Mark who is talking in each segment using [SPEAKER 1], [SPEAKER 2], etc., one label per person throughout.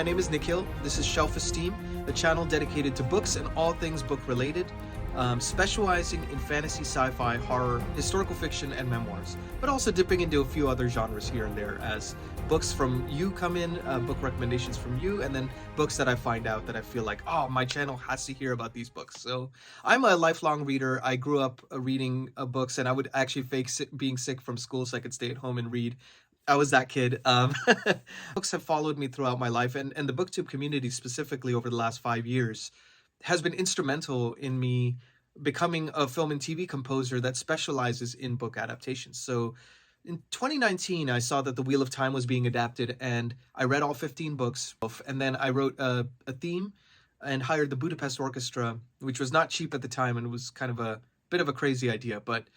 [SPEAKER 1] My name is Nikhil. This is Shelf-Esteem, the channel dedicated to books and all things book-related, specializing in fantasy, sci-fi, horror, historical fiction, and memoirs, but also dipping into a few other genres here and there as books from you come in, book recommendations from you, and then books that I find out that I feel like, oh, my channel has to hear about these books. So I'm a lifelong reader. I grew up reading books, and I would actually fake being sick from school so I could stay at home and read. I was that kid. Books have followed me throughout my life, and the Booktube community specifically over the last 5 years has been instrumental in me becoming a film and TV composer that specializes in book adaptations. So in 2019, I saw that The Wheel of Time was being adapted, and I read all 15 books, and then I wrote a theme and hired the Budapest Orchestra, which was not cheap at the time, and it was kind of a bit of a crazy idea, but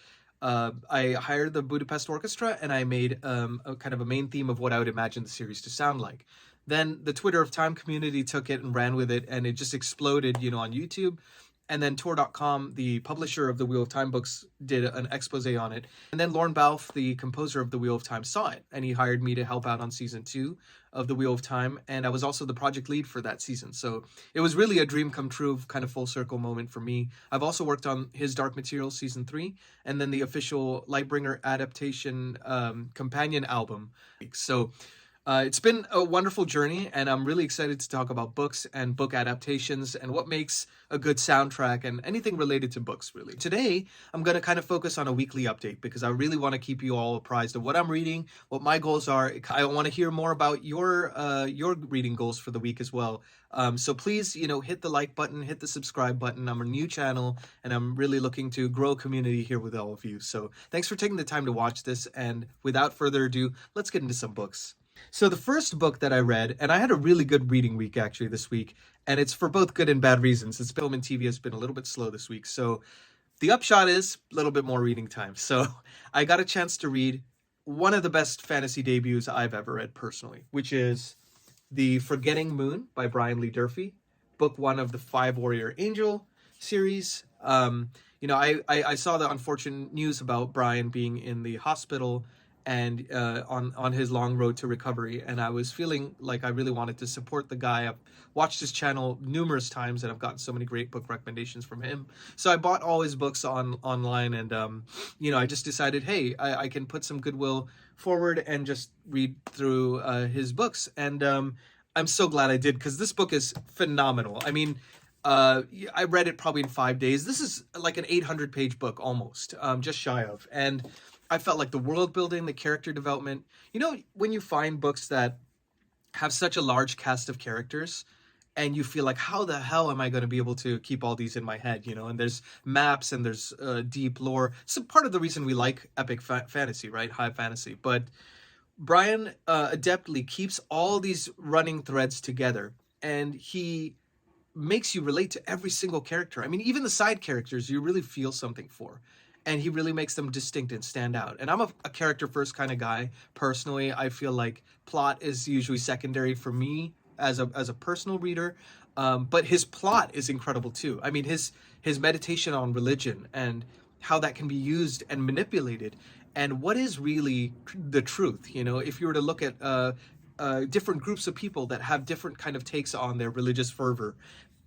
[SPEAKER 1] I hired the Budapest Orchestra, and I made a kind of a main theme of what I would imagine the series to sound like. Then the Twitter of Time community took it and ran with it, and it just exploded, on YouTube. And then Tor.com, the publisher of the Wheel of Time books, did an expose on it. And then Lorne Balfe, the composer of the Wheel of Time, saw it, and he hired me to help out on season 2 of the Wheel of Time, and I was also the project lead for that season. So it was really a dream come true, kind of full circle moment for me. I've also worked on his Dark Materials season 3, and then the official Lightbringer adaptation companion album. So it's been a wonderful journey, and I'm really excited to talk about books and book adaptations and what makes a good soundtrack and anything related to books, really. Today, I'm going to kind of focus on a weekly update because I really want to keep you all apprised of what I'm reading, what my goals are. I want to hear more about your reading goals for the week as well. So please, hit the like button, hit the subscribe button. I'm a new channel, and I'm really looking to grow a community here with all of you. So thanks for taking the time to watch this, and without further ado, let's get into some books. So the first book that I read, and I had a really good reading week actually this week, and it's for both good and bad reasons. It's film and TV has been a little bit slow this week. So the upshot is a little bit more reading time. So I got a chance to read one of the best fantasy debuts I've ever read personally, which is The Forgetting Moon by Brian Lee Durfee, book 1 of the 5 Warrior Angel series. I saw the unfortunate news about Brian being in the hospital and on his long road to recovery, and I was feeling like I really wanted to support the guy. I've watched his channel numerous times, and I've gotten so many great book recommendations from him. So I bought all his books online, and I just decided, hey, I can put some goodwill forward and just read through his books, and I'm so glad I did, because this book is phenomenal. I mean, I read it probably in 5 days. This is like an 800-page book almost, just shy of, and I felt like the world building, the character development, when you find books that have such a large cast of characters and you feel like, how the hell am I going to be able to keep all these in my head, and there's maps and there's deep lore. So part of the reason we like epic fantasy, right? High fantasy. But Brian adeptly keeps all these running threads together, and he makes you relate to every single character. I mean, even the side characters, you really feel something for. And he really makes them distinct and stand out. And I'm a character first kind of guy. Personally, I feel like plot is usually secondary for me as a personal reader. But his plot is incredible too. I mean, his meditation on religion and how that can be used and manipulated, and what is really the truth. If you were to look at different groups of people that have different kind of takes on their religious fervor,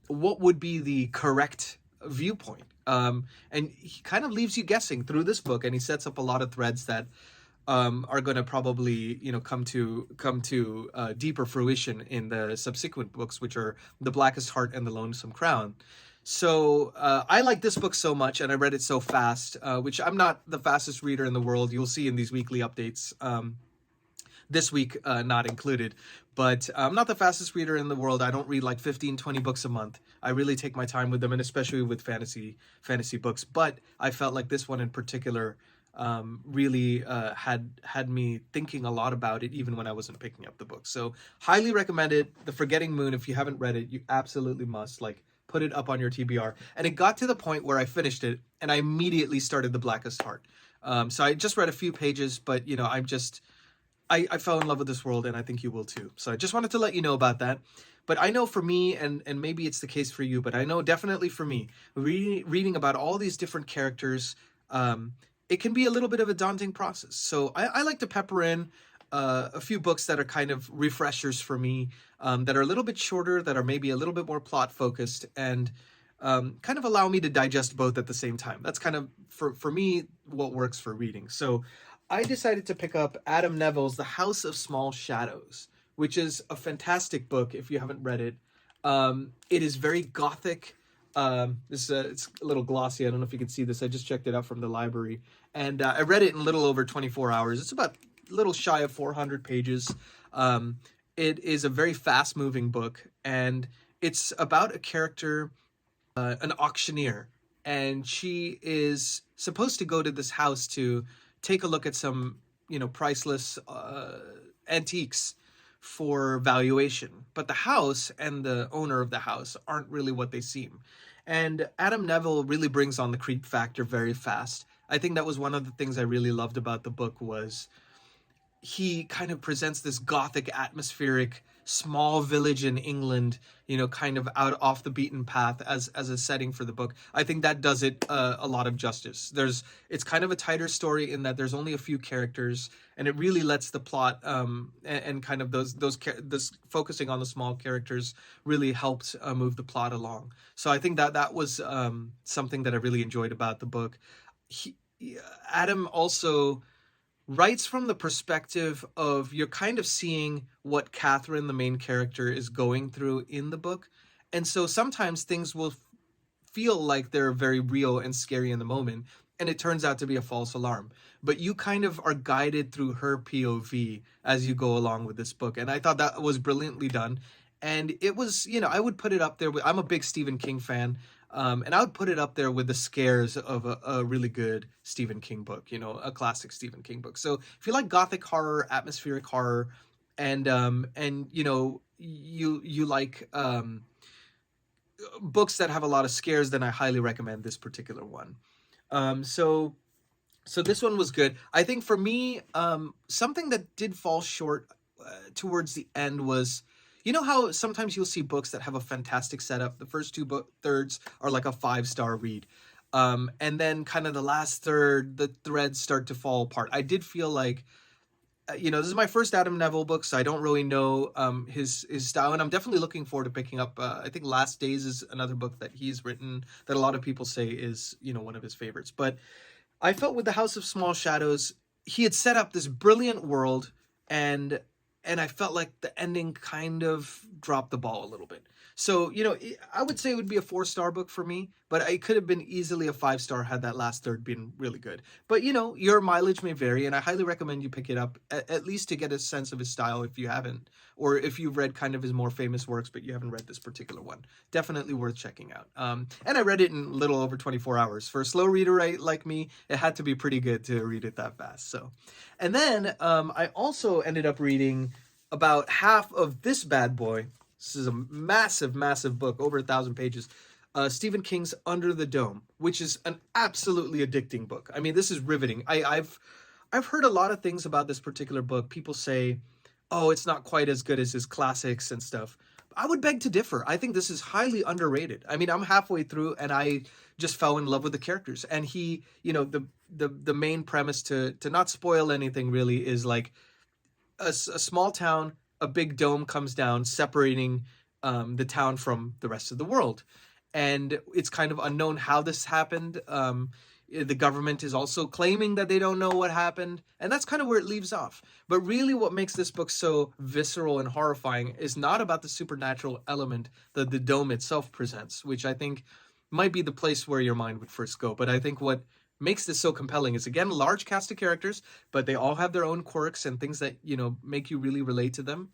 [SPEAKER 1] what would be the correct viewpoint? And he kind of leaves you guessing through this book, and he sets up a lot of threads that are going to probably come to deeper fruition in the subsequent books, which are The Blackest Heart and The Lonesome Crown. So I like this book so much, and I read it so fast, which I'm not the fastest reader in the world. You'll see in these weekly updates. This week not included, but I'm not the fastest reader in the world. I don't read like 15, 20 books a month. I really take my time with them, and especially with fantasy books. But I felt like this one in particular really had me thinking a lot about it, even when I wasn't picking up the book. So highly recommend it. The Forgetting Moon, if you haven't read it, you absolutely must. Put it up on your TBR. And it got to the point where I finished it, and I immediately started The Blackest Heart. So I just read a few pages, but I fell in love with this world, and I think you will too. So I just wanted to let you know about that. But I know for me, and maybe it's the case for you, but I know definitely for me, reading about all these different characters, it can be a little bit of a daunting process. So I like to pepper in a few books that are kind of refreshers for me, that are a little bit shorter, that are maybe a little bit more plot focused, and kind of allow me to digest both at the same time. That's kind of, for me, what works for reading. So I decided to pick up Adam Nevill's The House of Small Shadows, which is a fantastic book if you haven't read it. It is very gothic. It's a little glossy. I don't know if you can see this. I just checked it out from the library. And I read it in a little over 24 hours. It's about a little shy of 400 pages. It is a very fast-moving book. And it's about a character, an auctioneer. And she is supposed to go to this house to take a look at some, priceless antiques for valuation. But the house and the owner of the house aren't really what they seem. And Adam Nevill really brings on the creep factor very fast. I think that was one of the things I really loved about the book, was he kind of presents this gothic, atmospheric, small village in England, kind of out off the beaten path as a setting for the book. I think that does it a lot of justice. It's kind of a tighter story in that there's only a few characters, and it really lets the plot and kind of this focusing on the small characters really helped move the plot along. So I think that was something that I really enjoyed about the book. Adam also writes from the perspective of, you're kind of seeing what Catherine, the main character, is going through in the book. And so sometimes things will feel like they're very real and scary in the moment, and it turns out to be a false alarm. But you kind of are guided through her POV as you go along with this book. And I thought that was brilliantly done. And it was, I would put it up there I'm a big Stephen King fan. And I would put it up there with the scares of a really good Stephen King book, a classic Stephen King book. So if you like gothic horror, atmospheric horror, and you like books that have a lot of scares, then I highly recommend this particular one. So this one was good. I think for me, something that did fall short towards the end was, how sometimes you'll see books that have a fantastic setup. The first two thirds are like a 5-star read. And then kind of the last third, the threads start to fall apart. I did feel like, this is my first Adam Nevill book, so I don't really know his style. And I'm definitely looking forward to picking up, I think Last Days is another book that he's written that a lot of people say is, one of his favorites. But I felt with The House of Small Shadows, he had set up this brilliant world, and I felt like the ending kind of dropped the ball a little bit. So, I would say it would be a 4-star book for me, but it could have been easily a 5-star had that last third been really good. But, your mileage may vary, and I highly recommend you pick it up, at least to get a sense of his style if you haven't, or if you've read kind of his more famous works, but you haven't read this particular one. Definitely worth checking out. And I read it in a little over 24 hours. For a slow reader like me, it had to be pretty good to read it that fast. So, and then I also ended up reading about half of this bad boy. This is a massive, massive book, over 1,000 pages. Stephen King's Under the Dome, which is an absolutely addicting book. I mean, this is riveting. I've heard a lot of things about this particular book. People say, oh, it's not quite as good as his classics and stuff. I would beg to differ. I think this is highly underrated. I mean, I'm halfway through and I just fell in love with the characters. And he, the main premise, to not spoil anything really, is like a small town, a big dome comes down, separating the town from the rest of the world. And it's kind of unknown how this happened. The government is also claiming that they don't know what happened. And that's kind of where it leaves off. But really what makes this book so visceral and horrifying is not about the supernatural element that the dome itself presents, which I think might be the place where your mind would first go. But I think what makes this so compelling is, again, a large cast of characters, but they all have their own quirks and things that, make you really relate to them.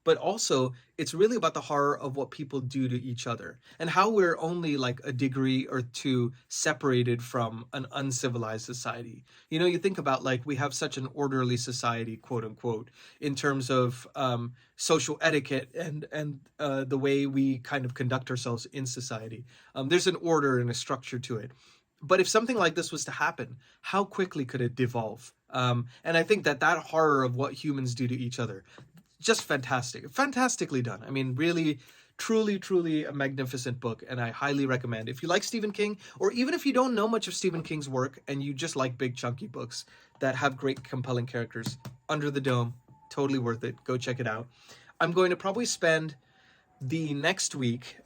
[SPEAKER 1] But also, it's really about the horror of what people do to each other and how we're only like a degree or two separated from an uncivilized society. You think about, like, we have such an orderly society, quote unquote, in terms of social etiquette and the way we kind of conduct ourselves in society. There's an order and a structure to it. But if something like this was to happen, how quickly could it devolve? And I think that horror of what humans do to each other, just fantastically done. I mean, really, truly a magnificent book, and I highly recommend. If you like Stephen King, or even if you don't know much of Stephen King's work and you just like big chunky books, that have great, compelling characters. Under the Dome, totally worth it. Go check it out. I'm going to probably spend the next week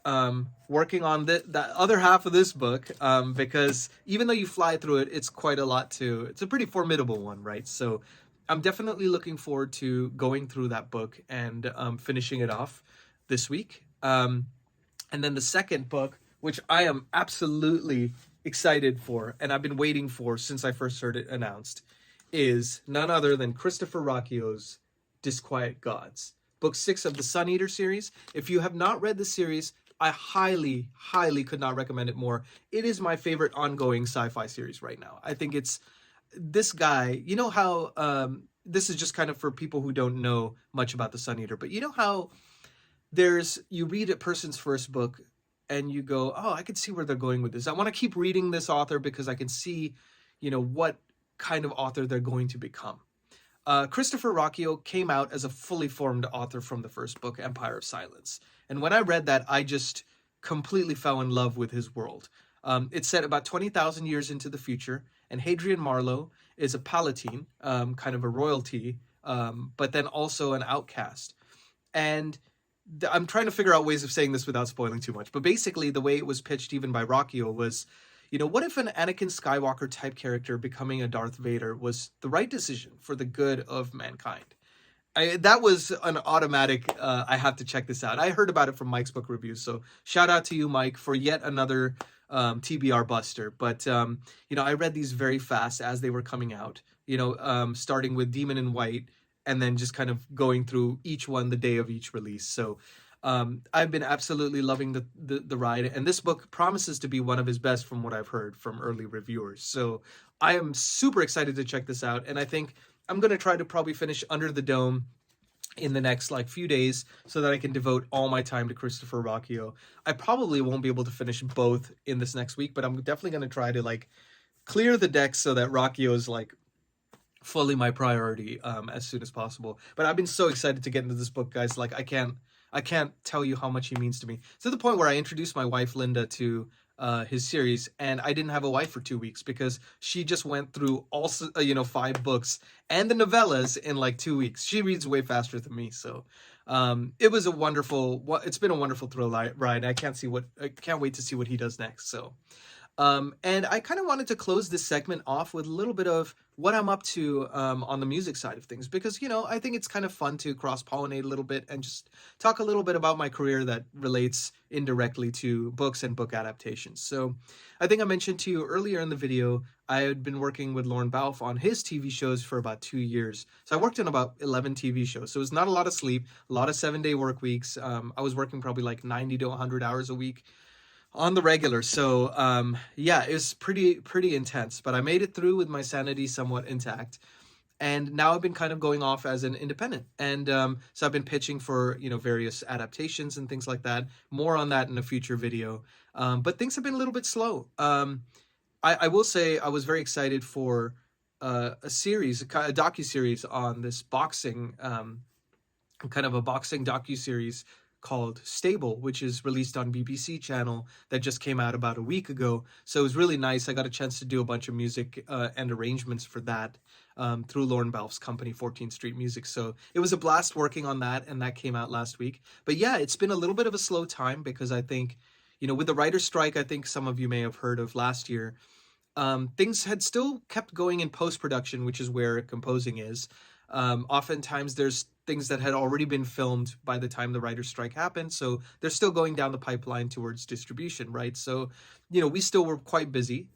[SPEAKER 1] working on the other half of this book, because even though you fly through it, it's quite a lot to, it's a pretty formidable one, right? So I'm definitely looking forward to going through that book and finishing it off this week. And then the second book, which I am absolutely excited for, and I've been waiting for since I first heard it announced, is none other than Christopher Ruocchio's Disquiet Gods, book 6 of the Sun Eater series. If you have not read the series, I highly, highly could not recommend it more. It is my favorite ongoing sci-fi series right now. I think it's this guy, you know how, this is just kind of for people who don't know much about the Sun Eater, but you know how you read a person's first book and you go, oh, I could see where they're going with this. I want to keep reading this author because I can see, what kind of author they're going to become. Christopher Ruocchio came out as a fully formed author from the first book, Empire of Silence. And when I read that, I just completely fell in love with his world. It's set about 20,000 years into the future, and Hadrian Marlowe is a palatine, kind of a royalty, but then also an outcast. And I'm trying to figure out ways of saying this without spoiling too much, but basically the way it was pitched even by Ruocchio was, what if an Anakin Skywalker type character becoming a Darth Vader was the right decision for the good of mankind? That was an automatic, I have to check this out. I heard about it from Mike's book reviews, so shout out to you, Mike, for yet another TBR buster. But, I read these very fast as they were coming out, starting with Demon in White, and then just kind of going through each one the day of each release. So I've been absolutely loving the ride. And this book promises to be one of his best from what I've heard from early reviewers. So I am super excited to check this out. And I think I'm going to try to probably finish Under the Dome in the next few days so that I can devote all my time to Christopher Ruocchio. I probably won't be able to finish both in this next week, but I'm definitely going to try to clear the decks so that Ruocchio is fully my priority as soon as possible. But I've been so excited to get into this book, guys. I can't tell you how much he means to me. To the point where I introduced my wife Linda to his series, and I didn't have a wife for 2 weeks because she just went through all 5 books and the novellas in 2 weeks. She reads way faster than me, so it was it's been a wonderful thrill ride. I can't wait to see what he does next. So and I kind of wanted to close this segment off with a little bit of what I'm up to on the music side of things, because, I think it's kind of fun to cross-pollinate a little bit and just talk a little bit about my career that relates indirectly to books and book adaptations. So I think I mentioned to you earlier in the video, I had been working with Lorne Balfe on his TV shows for about 2 years. So I worked on about 11 TV shows. So it was not a lot of sleep, a lot of 7-day work weeks. I was working probably 90 to 100 hours a week on the regular. So yeah, it was pretty intense, but I made it through with my sanity somewhat intact. And now I've been kind of going off as an independent. And so I've been pitching for, various adaptations and things like that. More on that in a future video. But things have been a little bit slow. I will say I was very excited for a docuseries on this boxing, kind of a boxing docuseries called Stable, which is released on BBC channel, that just came out about a week ago. So it was really nice. I got a chance to do a bunch of music and arrangements for that through Lorne Balfe's company, 14th Street Music. So it was a blast working on that, and that came out last week. But yeah, it's been a little bit of a slow time because I think, with the writer's strike, I think some of you may have heard of last year, things had still kept going in post-production, which is where composing is. Oftentimes there's things that had already been filmed by the time the writer's strike happened, so they're still going down the pipeline towards distribution, right? So, we still were quite busy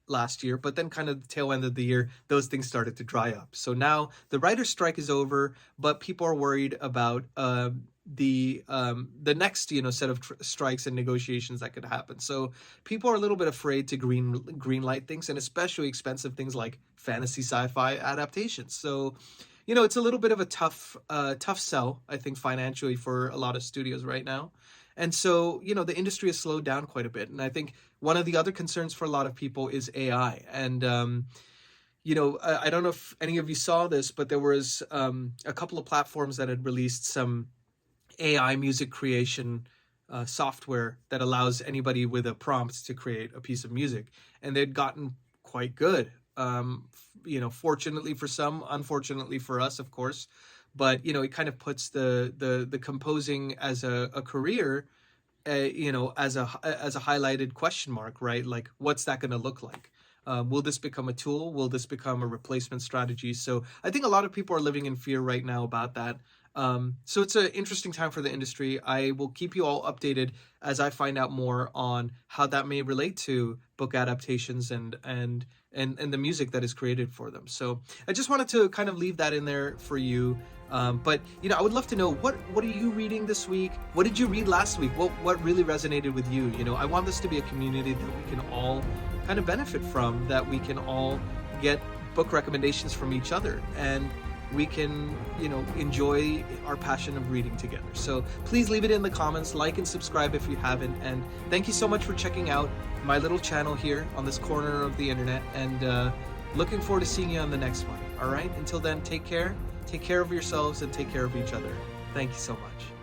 [SPEAKER 1] last year, but then kind of the tail end of the year, those things started to dry up. So now the writer's strike is over, but people are worried about the next set of strikes and negotiations that could happen. So people are a little bit afraid to green light things, and especially expensive things like fantasy sci-fi adaptations. So it's a little bit of a tough sell, I think, financially for a lot of studios right now. And so, the industry has slowed down quite a bit. And I think one of the other concerns for a lot of people is AI. And, I don't know if any of you saw this, but there was a couple of platforms that had released some AI music creation software that allows anybody with a prompt to create a piece of music. And they'd gotten quite good. Fortunately for some, unfortunately for us, of course. But it kind of puts the composing as a career, as a highlighted question mark, right? Like, what's that going to look like? Will this become a tool? Will this become a replacement strategy? So I think a lot of people are living in fear right now about that. So it's an interesting time for the industry. I will keep you all updated as I find out more on how that may relate to book adaptations and the music that is created for them. So I just wanted to kind of leave that in there for you. But I would love to know what are you reading this week? What did you read last week? What really resonated with you? I want this to be a community that we can all kind of benefit from, that we can all get book recommendations from each other, and we can enjoy our passion of reading together. So please leave it in the comments, like and subscribe if you haven't, and thank you so much for checking out my little channel here on this corner of the internet, and looking forward to seeing you on the next one. All right, until then, take care of yourselves and take care of each other. Thank you so much.